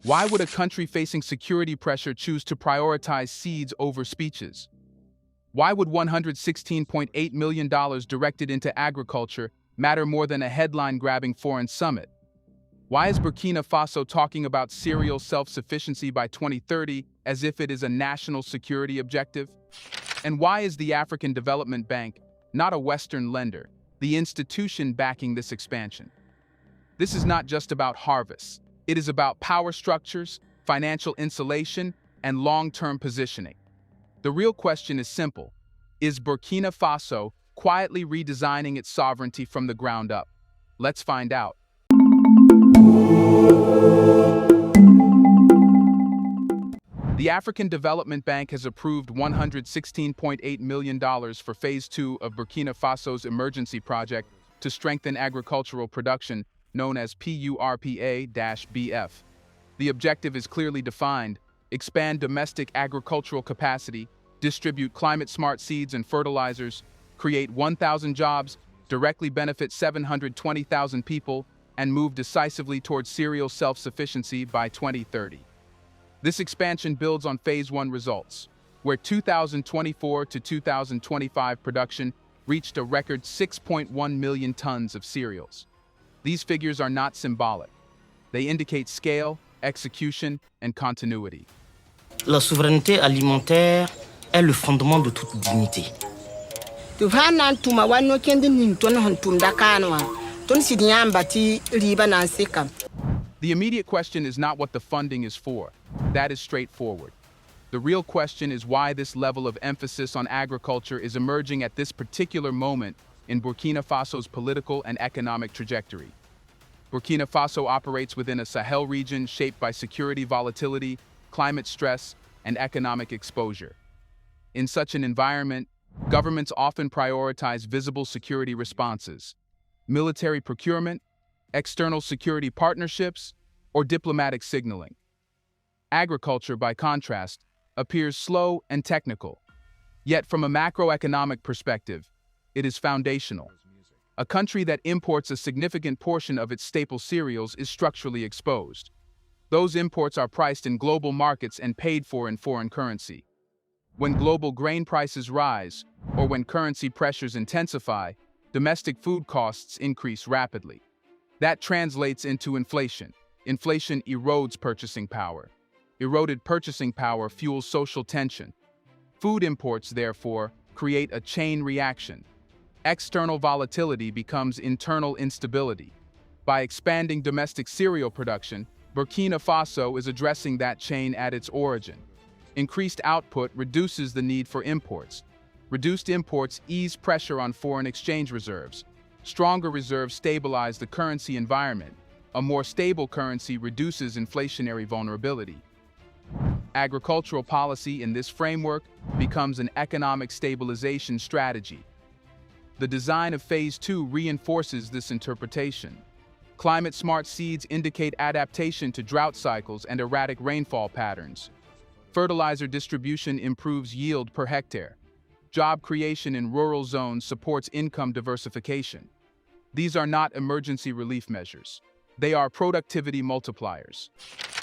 Why would a country facing security pressure choose to prioritize seeds over speeches? Why would $116.8 million directed into agriculture matter more than a headline-grabbing foreign summit? Why is Burkina Faso talking about cereal self-sufficiency by 2030 as if it is a national security objective? And why is the African Development Bank, not a Western lender, the institution backing this expansion? This is not just about harvests. It is about power structures, financial insulation, and long-term positioning. The real question is simple. Is Burkina Faso quietly redesigning its sovereignty from the ground up? Let's find out. The African Development Bank has approved $116.8 million for Phase 2 of Burkina Faso's emergency project to strengthen agricultural production, known as PURPA-BF. The objective is clearly defined: expand domestic agricultural capacity, distribute climate-smart seeds and fertilizers, create 1,000 jobs, directly benefit 720,000 people, and move decisively towards cereal self-sufficiency by 2030. This expansion builds on Phase 1 results, where 2024 to 2025 production reached a record 6.1 million tons of cereals. These figures are not symbolic. They indicate scale, execution, and continuity. La souveraineté alimentaire est le fondement de toute dignité. The immediate question is not what the funding is for. That is straightforward. The real question is why this level of emphasis on agriculture is emerging at this particular moment in Burkina Faso's political and economic trajectory. Burkina Faso operates within a Sahel region shaped by security volatility, climate stress, and economic exposure. In such an environment, governments often prioritize visible security responses: military procurement, external security partnerships, or diplomatic signaling. Agriculture, by contrast, appears slow and technical. Yet from a macroeconomic perspective, it is foundational. A country that imports a significant portion of its staple cereals is structurally exposed. Those imports are priced in global markets and paid for in foreign currency. When global grain prices rise, or when currency pressures intensify, domestic food costs increase rapidly. That translates into inflation. Inflation erodes purchasing power. Eroded purchasing power fuels social tension. Food imports, therefore, create a chain reaction. External volatility becomes internal instability. By expanding domestic cereal production, Burkina Faso is addressing that chain at its origin. Increased output reduces the need for imports. Reduced imports ease pressure on foreign exchange reserves. Stronger reserves stabilize the currency environment. A more stable currency reduces inflationary vulnerability. Agricultural policy in this framework becomes an economic stabilization strategy. The design of Phase 2 reinforces this interpretation. Climate-smart seeds indicate adaptation to drought cycles and erratic rainfall patterns. Fertilizer distribution improves yield per hectare. Job creation in rural zones supports income diversification. These are not emergency relief measures. They are productivity multipliers.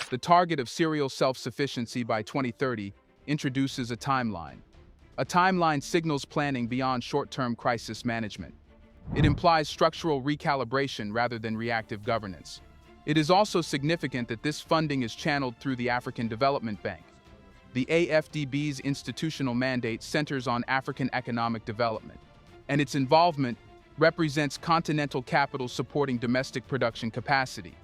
The target of cereal self-sufficiency by 2030 introduces a timeline. A timeline signals planning beyond short-term crisis management. It implies structural recalibration rather than reactive governance. It is also significant that this funding is channeled through the African Development Bank. The AFDB's institutional mandate centers on African economic development, and its involvement represents continental capital supporting domestic production capacity.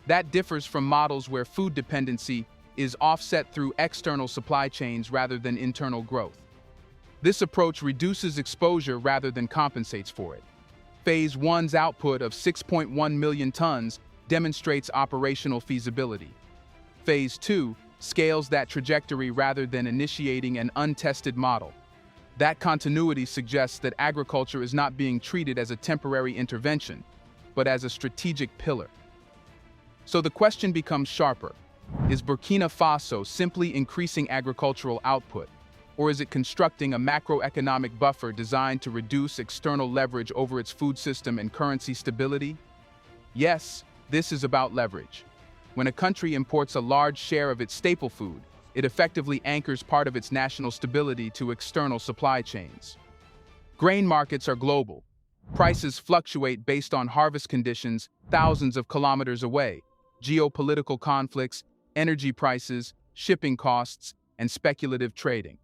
That differs from models where food dependency is offset through external supply chains rather than internal growth. This approach reduces exposure rather than compensates for it. Phase 1's output of 6.1 million tons demonstrates operational feasibility. Phase 2 scales that trajectory rather than initiating an untested model. That continuity suggests that agriculture is not being treated as a temporary intervention, but as a strategic pillar. So the question becomes sharper. Is Burkina Faso simply increasing agricultural output, or is it constructing a macroeconomic buffer designed to reduce external leverage over its food system and currency stability? Yes, this is about leverage. When a country imports a large share of its staple food, it effectively anchors part of its national stability to external supply chains. Grain markets are global. Prices fluctuate based on harvest conditions thousands of kilometers away, geopolitical conflicts, energy prices, shipping costs, and speculative trading.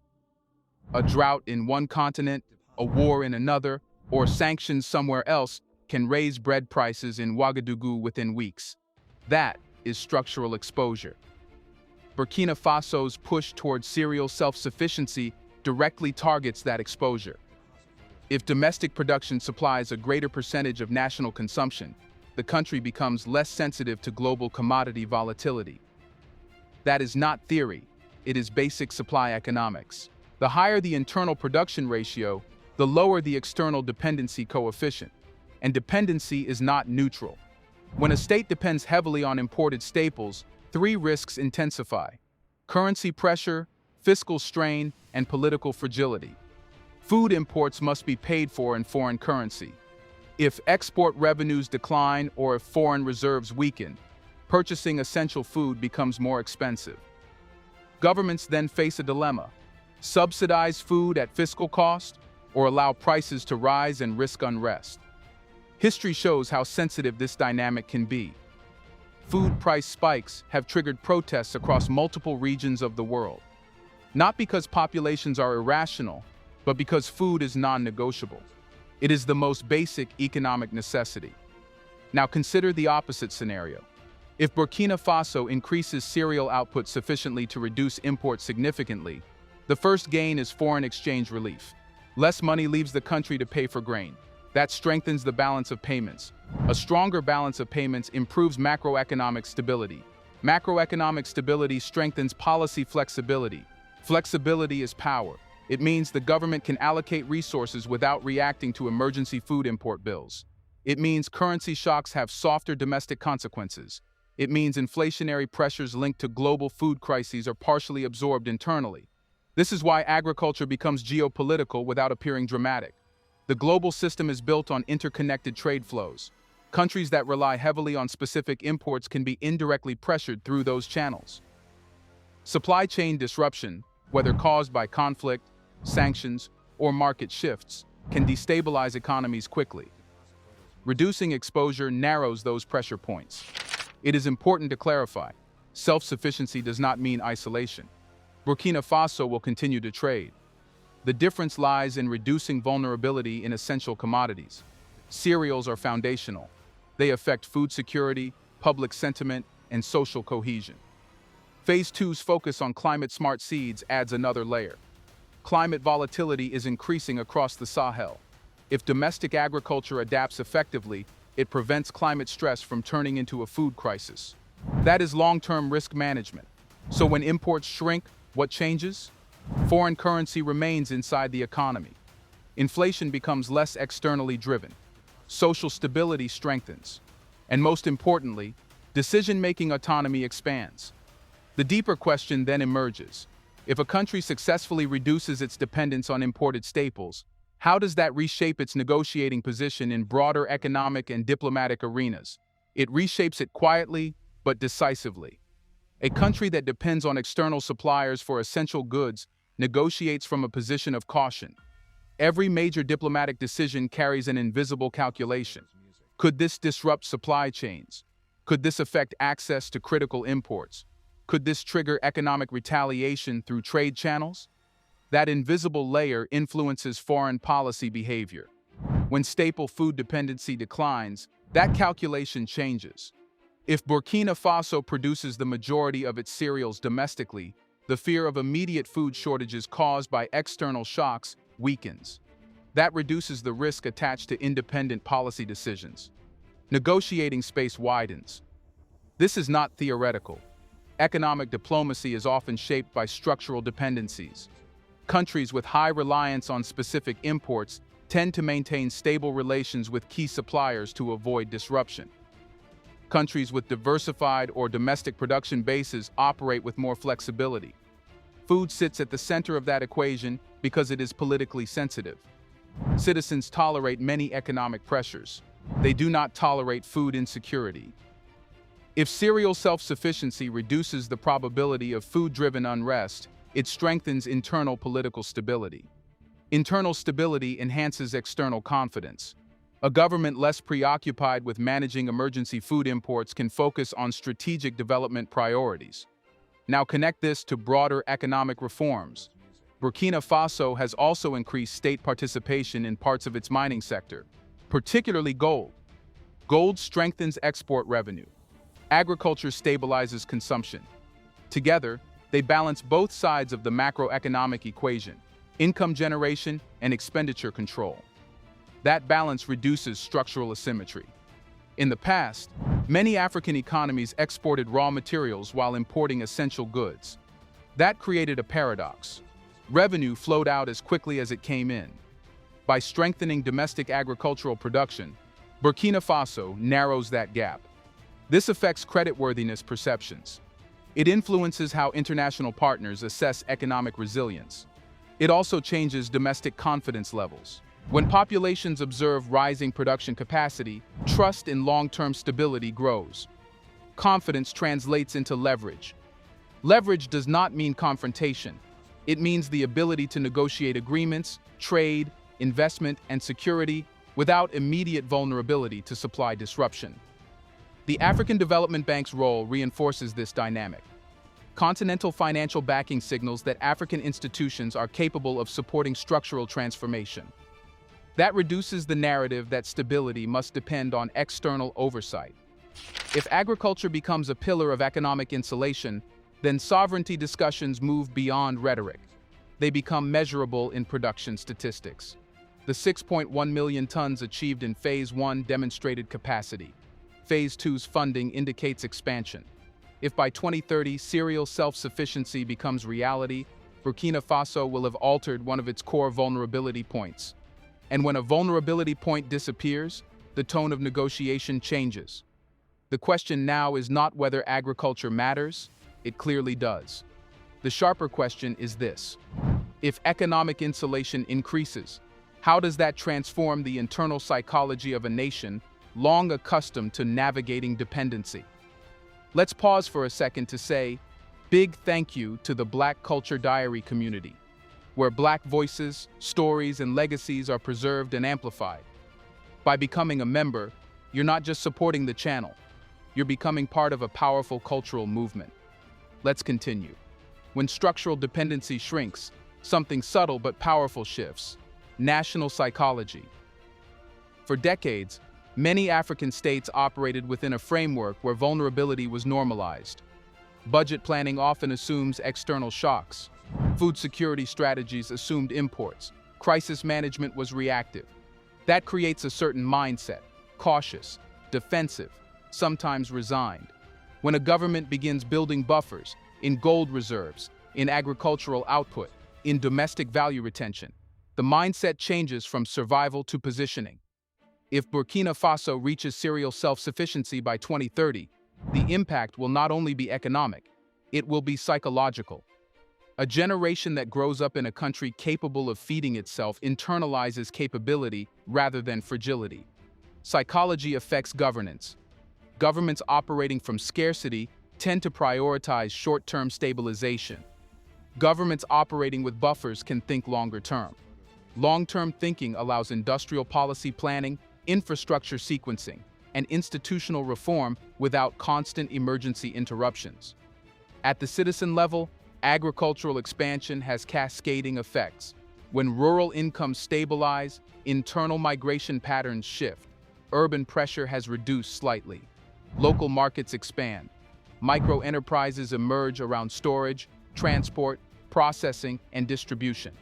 A drought in one continent, a war in another, or sanctions somewhere else can raise bread prices in Ouagadougou within weeks. That is structural exposure. Burkina Faso's push toward cereal self-sufficiency directly targets that exposure. If domestic production supplies a greater percentage of national consumption, the country becomes less sensitive to global commodity volatility. That is not theory, it is basic supply economics. The higher the internal production ratio, the lower the external dependency coefficient. And dependency is not neutral. When a state depends heavily on imported staples, three risks intensify: currency pressure, fiscal strain, and political fragility. Food imports must be paid for in foreign currency. If export revenues decline or if foreign reserves weaken, purchasing essential food becomes more expensive. Governments then face a dilemma: subsidize food at fiscal cost or allow prices to rise and risk unrest. History shows how sensitive this dynamic can be. Food price spikes have triggered protests across multiple regions of the world. Not because populations are irrational, but because food is non-negotiable. It is the most basic economic necessity. Now consider the opposite scenario. If Burkina Faso increases cereal output sufficiently to reduce imports significantly, the first gain is foreign exchange relief. Less money leaves the country to pay for grain. That strengthens the balance of payments. A stronger balance of payments improves macroeconomic stability. Macroeconomic stability strengthens policy flexibility. Flexibility is power. It means the government can allocate resources without reacting to emergency food import bills. It means currency shocks have softer domestic consequences. It means inflationary pressures linked to global food crises are partially absorbed internally. This is why agriculture becomes geopolitical without appearing dramatic. The global system is built on interconnected trade flows. Countries that rely heavily on specific imports can be indirectly pressured through those channels. Supply chain disruption, whether caused by conflict, sanctions, or market shifts, can destabilize economies quickly. Reducing exposure narrows those pressure points. It is important to clarify: self-sufficiency does not mean isolation. Burkina Faso will continue to trade. The difference lies in reducing vulnerability in essential commodities. Cereals are foundational. They affect food security, public sentiment, and social cohesion. Phase 2's focus on climate-smart seeds adds another layer. Climate volatility is increasing across the Sahel. If domestic agriculture adapts effectively, it prevents climate stress from turning into a food crisis. That is long-term risk management. So when imports shrink, what changes? Foreign currency remains inside the economy. Inflation becomes less externally driven. Social stability strengthens. And most importantly, decision-making autonomy expands. The deeper question then emerges: if a country successfully reduces its dependence on imported staples, how does that reshape its negotiating position in broader economic and diplomatic arenas? It reshapes it quietly, but decisively. A country that depends on external suppliers for essential goods negotiates from a position of caution. Every major diplomatic decision carries an invisible calculation. Could this disrupt supply chains? Could this affect access to critical imports? Could this trigger economic retaliation through trade channels? That invisible layer influences foreign policy behavior. When staple food dependency declines, that calculation changes. If Burkina Faso produces the majority of its cereals domestically, the fear of immediate food shortages caused by external shocks weakens. That reduces the risk attached to independent policy decisions. Negotiating space widens. This is not theoretical. Economic diplomacy is often shaped by structural dependencies. Countries with high reliance on specific imports tend to maintain stable relations with key suppliers to avoid disruption. Countries with diversified or domestic production bases operate with more flexibility. Food sits at the center of that equation because it is politically sensitive. Citizens tolerate many economic pressures. They do not tolerate food insecurity. If cereal self-sufficiency reduces the probability of food-driven unrest, it strengthens internal political stability. Internal stability enhances external confidence. A government less preoccupied with managing emergency food imports can focus on strategic development priorities. Now connect this to broader economic reforms. Burkina Faso has also increased state participation in parts of its mining sector, particularly gold. Gold strengthens export revenue. Agriculture stabilizes consumption. Together, they balance both sides of the macroeconomic equation: income generation and expenditure control. That balance reduces structural asymmetry. In the past, many African economies exported raw materials while importing essential goods. That created a paradox. Revenue flowed out as quickly as it came in. By strengthening domestic agricultural production, Burkina Faso narrows that gap. This affects creditworthiness perceptions. It influences how international partners assess economic resilience. It also changes domestic confidence levels. When populations observe rising production capacity, trust in long-term stability grows. Confidence translates into leverage. Leverage does not mean confrontation. It means the ability to negotiate agreements, trade, investment, and security without immediate vulnerability to supply disruption. The African Development Bank's role reinforces this dynamic. Continental financial backing signals that African institutions are capable of supporting structural transformation. That reduces the narrative that stability must depend on external oversight. If agriculture becomes a pillar of economic insulation, then sovereignty discussions move beyond rhetoric. They become measurable in production statistics. The 6.1 million tons achieved in Phase 1 demonstrated capacity. Phase 2's funding indicates expansion. If by 2030 cereal self-sufficiency becomes reality, Burkina Faso will have altered one of its core vulnerability points. And when a vulnerability point disappears, the tone of negotiation changes. The question now is not whether agriculture matters. It clearly does. The sharper question is this: if economic insulation increases, how does that transform the internal psychology of a nation long accustomed to navigating dependency? Let's pause for a second to say big thank you to the Black Culture Diary community, where Black voices, stories, and legacies are preserved and amplified. By becoming a member, you're not just supporting the channel, you're becoming part of a powerful cultural movement. Let's continue. When structural dependency shrinks, something subtle but powerful shifts: national psychology. For decades, many African states operated within a framework where vulnerability was normalized. Budget planning often assumes external shocks. Food security strategies assumed imports. Crisis management was reactive. That creates a certain mindset: cautious, defensive, sometimes resigned. When a government begins building buffers in gold reserves, in agricultural output, in domestic value retention, the mindset changes from survival to positioning. If Burkina Faso reaches cereal self-sufficiency by 2030, the impact will not only be economic, it will be psychological. A generation that grows up in a country capable of feeding itself internalizes capability rather than fragility. Psychology affects governance. Governments operating from scarcity tend to prioritize short-term stabilization. Governments operating with buffers can think longer term. Long-term thinking allows industrial policy planning, infrastructure sequencing, and institutional reform without constant emergency interruptions. At the citizen level, agricultural expansion has cascading effects. When rural incomes stabilize, internal migration patterns shift. Urban pressure has reduced slightly. Local markets expand. Micro-enterprises emerge around storage, transport, processing, and distribution.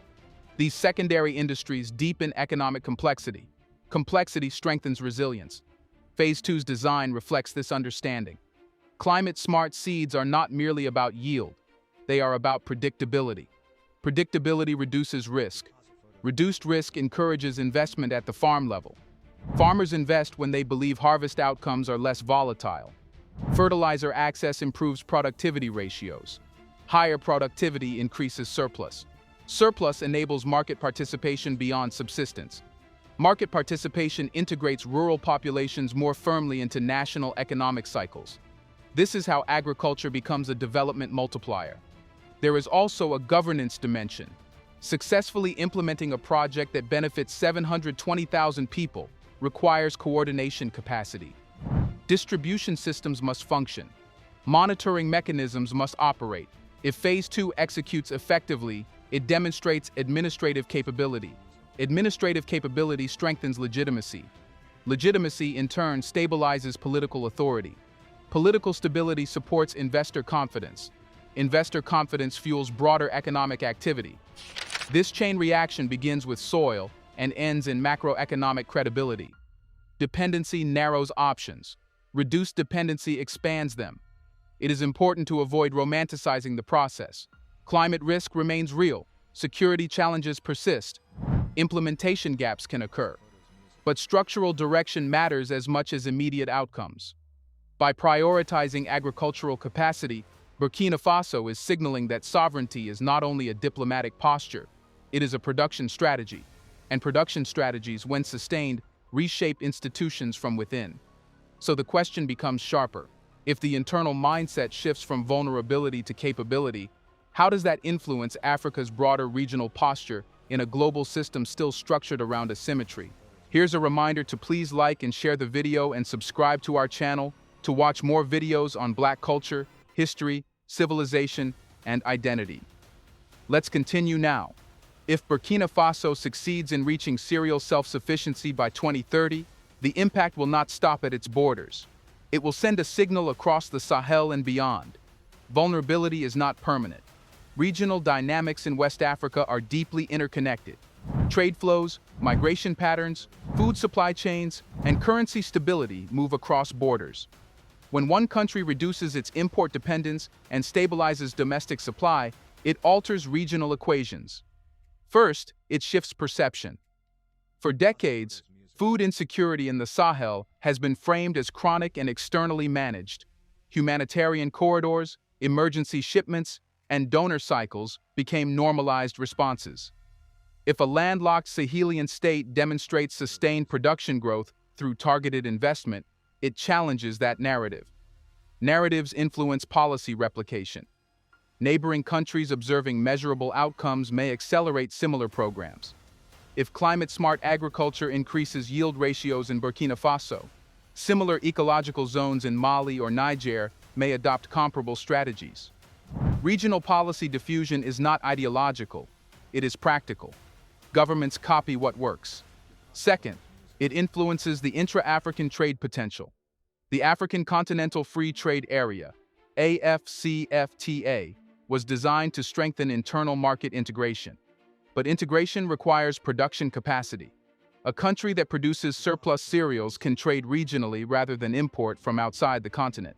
These secondary industries deepen economic complexity. Complexity strengthens resilience. Phase 2's design reflects this understanding. Climate-smart seeds are not merely about yield. They are about predictability. Predictability reduces risk. Reduced risk encourages investment at the farm level. Farmers invest when they believe harvest outcomes are less volatile. Fertilizer access improves productivity ratios. Higher productivity increases surplus. Surplus enables market participation beyond subsistence. Market participation integrates rural populations more firmly into national economic cycles. This is how agriculture becomes a development multiplier. There is also a governance dimension. Successfully implementing a project that benefits 720,000 people requires coordination capacity. Distribution systems must function. Monitoring mechanisms must operate. If Phase 2 executes effectively, it demonstrates administrative capability. Administrative capability strengthens legitimacy. Legitimacy, in turn, stabilizes political authority. Political stability supports investor confidence. Investor confidence fuels broader economic activity. This chain reaction begins with soil and ends in macroeconomic credibility. Dependency narrows options. Reduced dependency expands them. It is important to avoid romanticizing the process. Climate risk remains real. Security challenges persist. Implementation gaps can occur. But structural direction matters as much as immediate outcomes. By prioritizing agricultural capacity, Burkina Faso is signaling that sovereignty is not only a diplomatic posture, it is a production strategy. And production strategies, when sustained, reshape institutions from within. So the question becomes sharper. If the internal mindset shifts from vulnerability to capability, how does that influence Africa's broader regional posture in a global system still structured around asymmetry? Here's a reminder to please like and share the video and subscribe to our channel to watch more videos on Black culture, history, civilization, and identity. Let's continue now. If Burkina Faso succeeds in reaching cereal self-sufficiency by 2030, the impact will not stop at its borders. It will send a signal across the Sahel and beyond. Vulnerability is not permanent. Regional dynamics in West Africa are deeply interconnected. Trade flows, migration patterns, food supply chains, and currency stability move across borders. When one country reduces its import dependence and stabilizes domestic supply, it alters regional equations. First, it shifts perception. For decades, food insecurity in the Sahel has been framed as chronic and externally managed. Humanitarian corridors, emergency shipments, and donor cycles became normalized responses. If a landlocked Sahelian state demonstrates sustained production growth through targeted investment, it challenges that narrative. Narratives influence policy replication. Neighboring countries observing measurable outcomes may accelerate similar programs. If climate-smart agriculture increases yield ratios in Burkina Faso, similar ecological zones in Mali or Niger may adopt comparable strategies. Regional policy diffusion is not ideological, it is practical. Governments copy what works. Second, it influences the intra-African trade potential. The African Continental Free Trade Area, AFCFTA, was designed to strengthen internal market integration. But integration requires production capacity. A country that produces surplus cereals can trade regionally rather than import from outside the continent.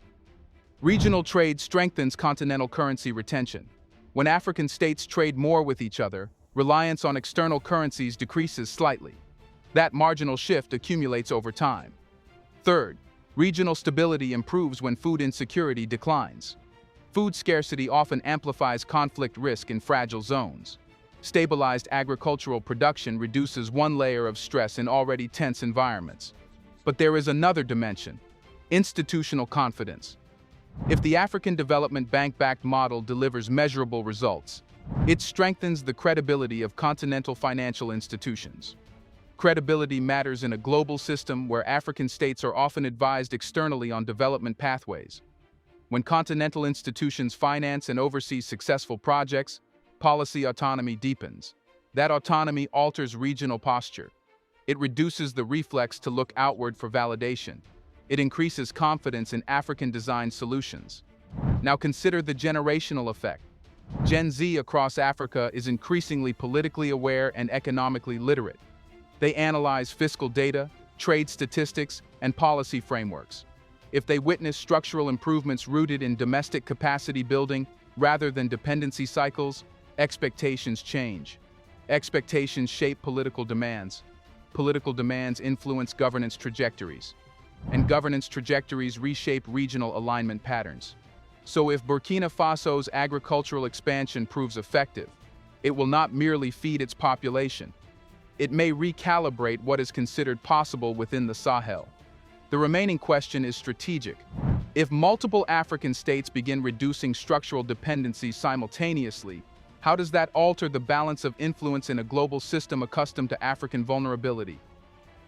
Regional trade strengthens continental currency retention. When African states trade more with each other, reliance on external currencies decreases slightly. That marginal shift accumulates over time. Third, regional stability improves when food insecurity declines. Food scarcity often amplifies conflict risk in fragile zones. Stabilized agricultural production reduces one layer of stress in already tense environments. But there is another dimension: institutional confidence. If the African Development Bank-backed model delivers measurable results, it strengthens the credibility of continental financial institutions. Credibility matters in a global system where African states are often advised externally on development pathways. When continental institutions finance and oversee successful projects, policy autonomy deepens. That autonomy alters regional posture. It reduces the reflex to look outward for validation. It increases confidence in African-designed solutions. Now consider the generational effect. Gen Z across Africa is increasingly politically aware and economically literate. They analyze fiscal data, trade statistics, and policy frameworks. If they witness structural improvements rooted in domestic capacity building rather than dependency cycles, expectations change. Expectations shape political demands. Political demands influence governance trajectories. And governance trajectories reshape regional alignment patterns. So if Burkina Faso's agricultural expansion proves effective, it will not merely feed its population. It may recalibrate what is considered possible within the Sahel. The remaining question is strategic. If multiple African states begin reducing structural dependencies simultaneously, how does that alter the balance of influence in a global system accustomed to African vulnerability?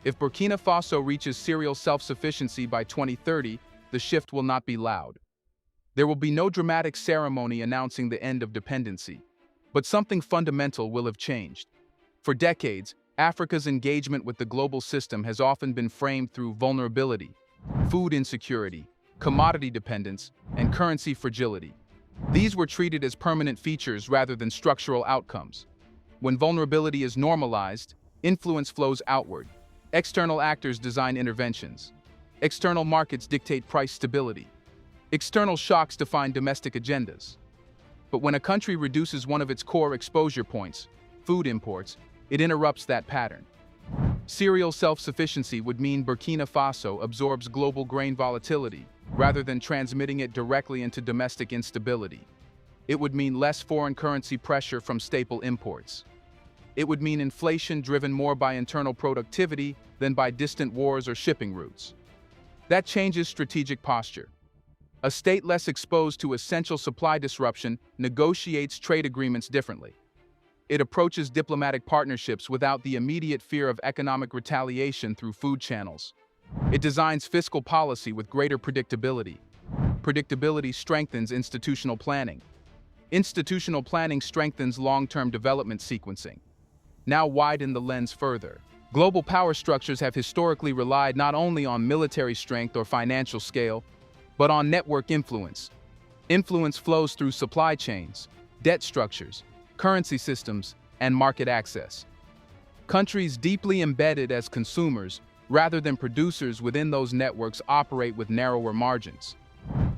If Burkina Faso reaches cereal self-sufficiency by 2030, the shift will not be loud. There will be no dramatic ceremony announcing the end of dependency. But something fundamental will have changed. For decades, Africa's engagement with the global system has often been framed through vulnerability, food insecurity, commodity dependence, and currency fragility. These were treated as permanent features rather than structural outcomes. When vulnerability is normalized, influence flows outward. External actors design interventions. External markets dictate price stability. External shocks define domestic agendas. But when a country reduces one of its core exposure points, food imports, it interrupts that pattern. Cereal self-sufficiency would mean Burkina Faso absorbs global grain volatility, rather than transmitting it directly into domestic instability. It would mean less foreign currency pressure from staple imports. It would mean inflation driven more by internal productivity than by distant wars or shipping routes. That changes strategic posture. A state less exposed to essential supply disruption negotiates trade agreements differently. It approaches diplomatic partnerships without the immediate fear of economic retaliation through food channels. It designs fiscal policy with greater predictability. Predictability strengthens institutional planning. Institutional planning strengthens long-term development sequencing. Now widen the lens further. Global power structures have historically relied not only on military strength or financial scale, but on network influence. Influence flows through supply chains, debt structures, currency systems, and market access. Countries deeply embedded as consumers rather than producers within those networks operate with narrower margins.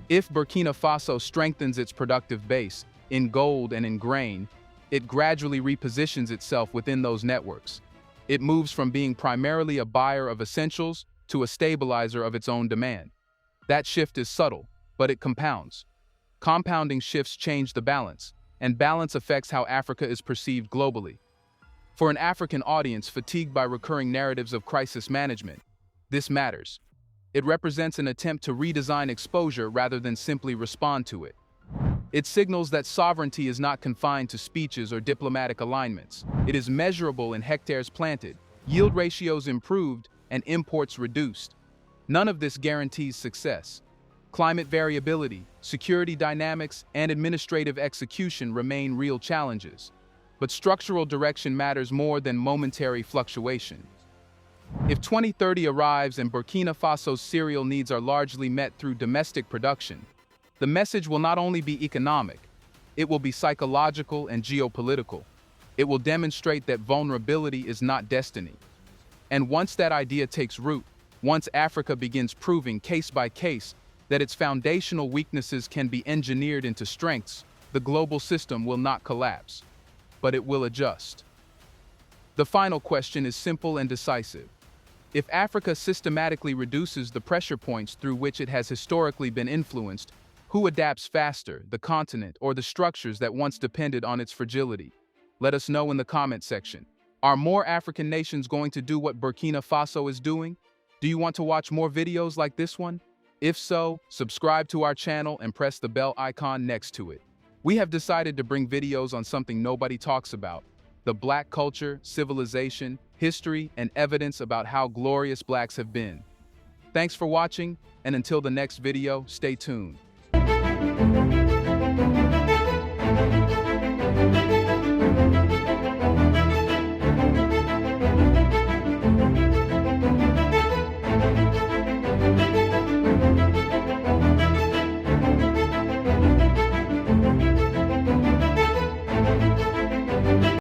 If Burkina Faso strengthens its productive base in gold and in grain, it gradually repositions itself within those networks. It moves from being primarily a buyer of essentials to a stabilizer of its own demand. That shift is subtle, but it compounds. Compounding shifts change the balance, and balance affects how Africa is perceived globally. For an African audience fatigued by recurring narratives of crisis management, this matters. It represents an attempt to redesign exposure rather than simply respond to it. It signals that sovereignty is not confined to speeches or diplomatic alignments. It is measurable in hectares planted, yield ratios improved, and imports reduced. None of this guarantees success. Climate variability, security dynamics, and administrative execution remain real challenges. But structural direction matters more than momentary fluctuation. If 2030 arrives and Burkina Faso's cereal needs are largely met through domestic production, the message will not only be economic, it will be psychological and geopolitical. It will demonstrate that vulnerability is not destiny. And once that idea takes root, once Africa begins proving case by case that its foundational weaknesses can be engineered into strengths, the global system will not collapse, but it will adjust. The final question is simple and decisive. If Africa systematically reduces the pressure points through which it has historically been influenced, who adapts faster, the continent or the structures that once depended on its fragility? Let us know in the comment section. Are more African nations going to do what Burkina Faso is doing? Do you want to watch more videos like this one? If so, subscribe to our channel and press the bell icon next to it. We have decided to bring videos on something nobody talks about: the Black culture, civilization, history, and evidence about how glorious Blacks have been. Thanks for watching, and until the next video, stay tuned.